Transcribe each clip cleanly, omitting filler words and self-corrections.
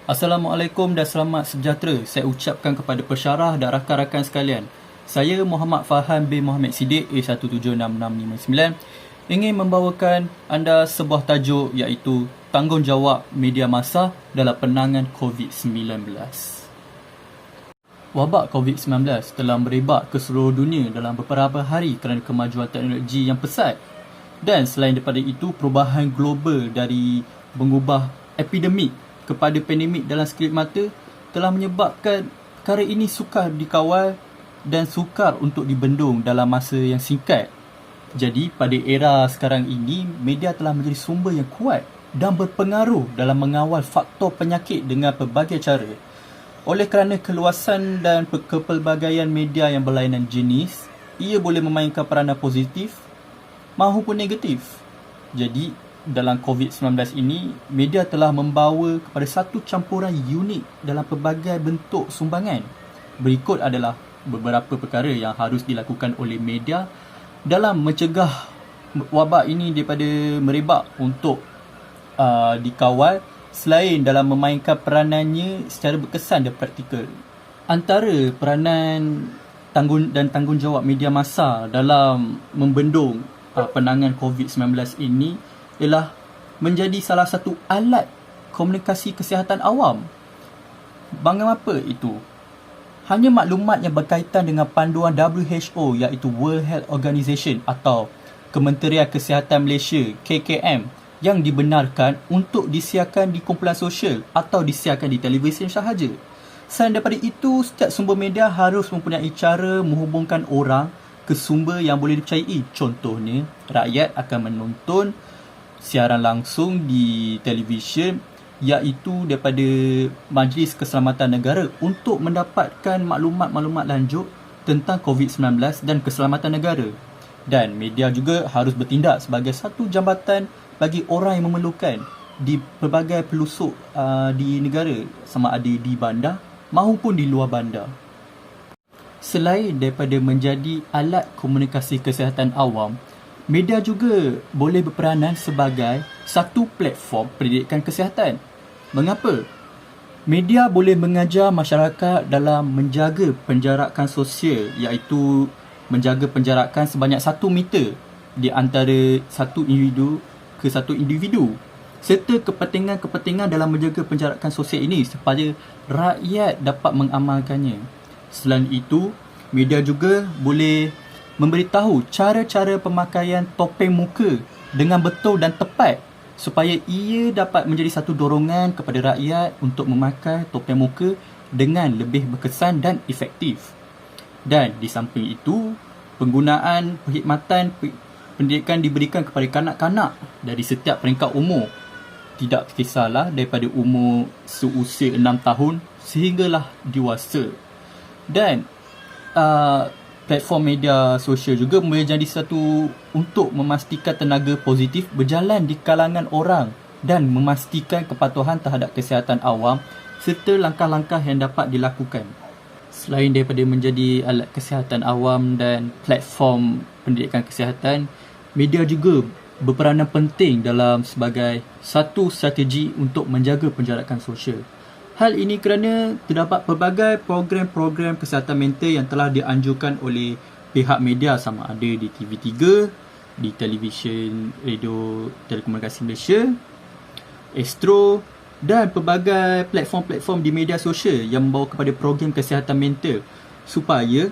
Assalamualaikum dan selamat sejahtera saya ucapkan kepada pensyarah dan rakan-rakan sekalian. Saya Muhammad Farhan bin Muhammad Siddiq A17665 ingin membawakan anda sebuah tajuk iaitu tanggungjawab media massa dalam penanganan COVID-19. Wabak COVID-19 telah merebak ke seluruh dunia dalam beberapa hari kerana kemajuan teknologi yang pesat. Dan selain daripada itu, perubahan global dari mengubah epidemik kepada pandemik dalam sekelip mata telah menyebabkan perkara ini sukar dikawal dan sukar untuk dibendung dalam masa yang singkat. Jadi pada era sekarang ini, media telah menjadi sumber yang kuat dan berpengaruh dalam mengawal faktor penyakit dengan pelbagai cara. Oleh kerana keluasan dan kepelbagaian media yang berlainan jenis, ia boleh memainkan peranan positif maupun negatif. Jadi dalam COVID-19 ini, media telah membawa kepada satu campuran unik dalam pelbagai bentuk sumbangan. Berikut adalah beberapa perkara yang harus dilakukan oleh media dalam mencegah wabak ini daripada merebak untuk dikawal, selain dalam memainkan peranannya secara berkesan dan praktikal. Antara peranan tanggungjawab media massa dalam membendung penanganan COVID-19 ini ialah menjadi salah satu alat komunikasi kesihatan awam. Bagaimana itu? Hanya maklumat yang berkaitan dengan panduan WHO iaitu World Health Organization atau Kementerian Kesihatan Malaysia KKM yang dibenarkan untuk disiarkan di kumpulan sosial atau disiarkan di televisyen sahaja. Selain daripada itu, setiap sumber media harus mempunyai cara menghubungkan orang ke sumber yang boleh dipercayai. Contohnya, rakyat akan menonton siaran langsung di televisyen iaitu daripada Majlis Keselamatan Negara untuk mendapatkan maklumat-maklumat lanjut tentang COVID-19 dan keselamatan negara. Dan media juga harus bertindak sebagai satu jambatan bagi orang yang memerlukan di pelbagai pelusuk di negara, sama ada di bandar maupun di luar bandar. Selain daripada menjadi alat komunikasi kesihatan awam, media juga boleh berperanan sebagai satu platform pendidikan kesihatan. Mengapa? Media boleh mengajar masyarakat dalam menjaga penjarakan sosial, iaitu menjaga penjarakan sebanyak 1 meter di antara satu individu ke satu individu, serta kepentingan-kepentingan dalam menjaga penjarakan sosial ini supaya rakyat dapat mengamalkannya. Selain itu, media juga boleh memberitahu cara-cara pemakaian topeng muka dengan betul dan tepat supaya ia dapat menjadi satu dorongan kepada rakyat untuk memakai topeng muka dengan lebih berkesan dan efektif. Dan di samping itu, penggunaan perkhidmatan pendidikan diberikan kepada kanak-kanak dari setiap peringkat umur. Tidak kisahlah daripada umur seusia 6 tahun sehinggalah dewasa. Dan platform media sosial juga menjadi satu untuk memastikan tenaga positif berjalan di kalangan orang dan memastikan kepatuhan terhadap kesihatan awam serta langkah-langkah yang dapat dilakukan. Selain daripada menjadi alat kesihatan awam dan platform pendidikan kesihatan, media juga berperanan penting dalam sebagai satu strategi untuk menjaga penjarakan sosial. Hal ini kerana terdapat pelbagai program-program kesihatan mental yang telah dianjurkan oleh pihak media sama ada di TV3, di televisyen Radio Telekomunikasi Malaysia, Astro dan pelbagai platform-platform di media sosial yang membawa kepada program kesihatan mental supaya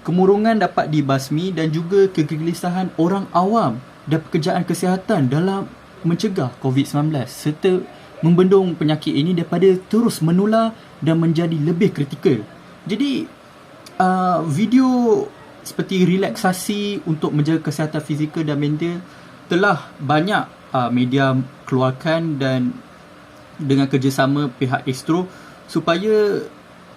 kemurungan dapat dibasmi dan juga kegelisahan orang awam dan pekerjaan kesihatan dalam mencegah COVID-19 serta membendung penyakit ini daripada terus menular dan menjadi lebih kritikal. Jadi, video seperti relaksasi untuk menjaga kesihatan fizikal dan mental telah banyak media keluarkan dan dengan kerjasama pihak Astro supaya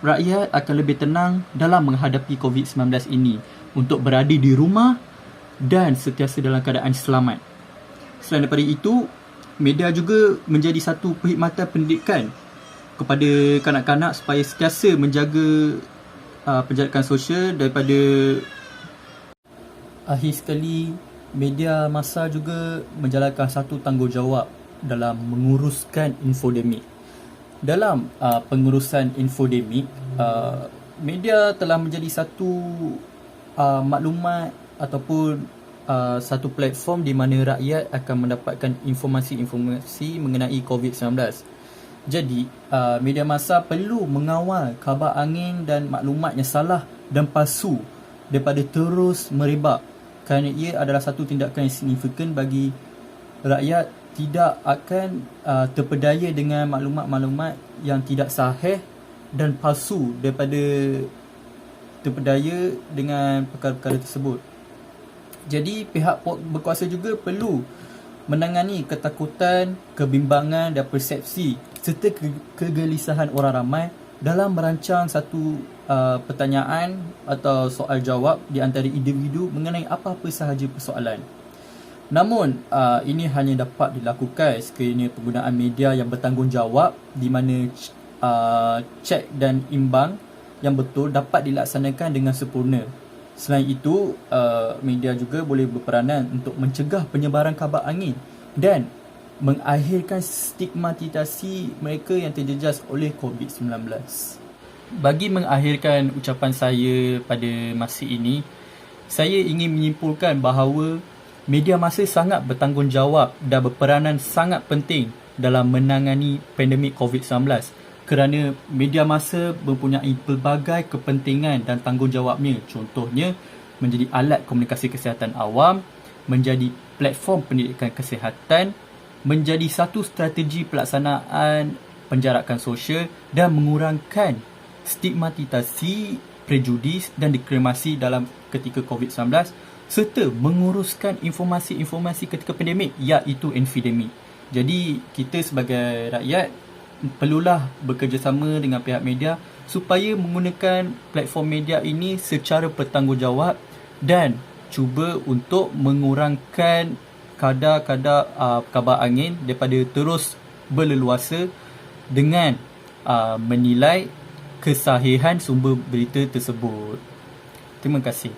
rakyat akan lebih tenang dalam menghadapi COVID-19 ini untuk berada di rumah dan sentiasa dalam keadaan selamat. Selain daripada itu, media juga menjadi satu perkhidmatan pendidikan kepada kanak-kanak supaya sentiasa menjaga penjarakan sosial daripada. Akhir sekali, media massa juga menjalankan satu tanggungjawab dalam menguruskan infodemik. Dalam pengurusan infodemik, media telah menjadi satu maklumat ataupun satu platform di mana rakyat akan mendapatkan informasi-informasi mengenai COVID-19. Jadi, media massa perlu mengawal khabar angin dan maklumat yang salah dan palsu daripada terus merebak, kerana ia adalah satu tindakan yang signifikan bagi rakyat tidak akan terpedaya dengan maklumat-maklumat yang tidak sahih dan palsu daripada terpedaya dengan perkara-perkara tersebut. Jadi pihak berkuasa juga perlu menangani ketakutan, kebimbangan dan persepsi serta kegelisahan orang ramai dalam merancang satu pertanyaan atau soal jawab di antara individu mengenai apa-apa sahaja persoalan. Namun, ini hanya dapat dilakukan sekiranya penggunaan media yang bertanggungjawab di mana cek dan imbang yang betul dapat dilaksanakan dengan sempurna. Selain itu, media juga boleh berperanan untuk mencegah penyebaran khabar angin dan mengakhirkan stigmatisasi mereka yang terjejas oleh COVID-19. Bagi mengakhirkan ucapan saya pada masa ini, saya ingin menyimpulkan bahawa media massa sangat bertanggungjawab dan berperanan sangat penting dalam menangani pandemik COVID-19 kerana media massa mempunyai pelbagai kepentingan dan tanggungjawabnya. Contohnya, menjadi alat komunikasi kesihatan awam, menjadi platform pendidikan kesihatan, menjadi satu strategi pelaksanaan penjarakan sosial dan mengurangkan stigmatisasi, prejudis dan diskriminasi dalam ketika COVID-19 serta menguruskan informasi-informasi ketika pandemik iaitu infodemik. Jadi kita sebagai rakyat perlulah bekerjasama dengan pihak media supaya menggunakan platform media ini secara bertanggungjawab dan cuba untuk mengurangkan kadar-kadar khabar angin daripada terus berleluasa dengan menilai kesahihan sumber berita tersebut. Terima kasih.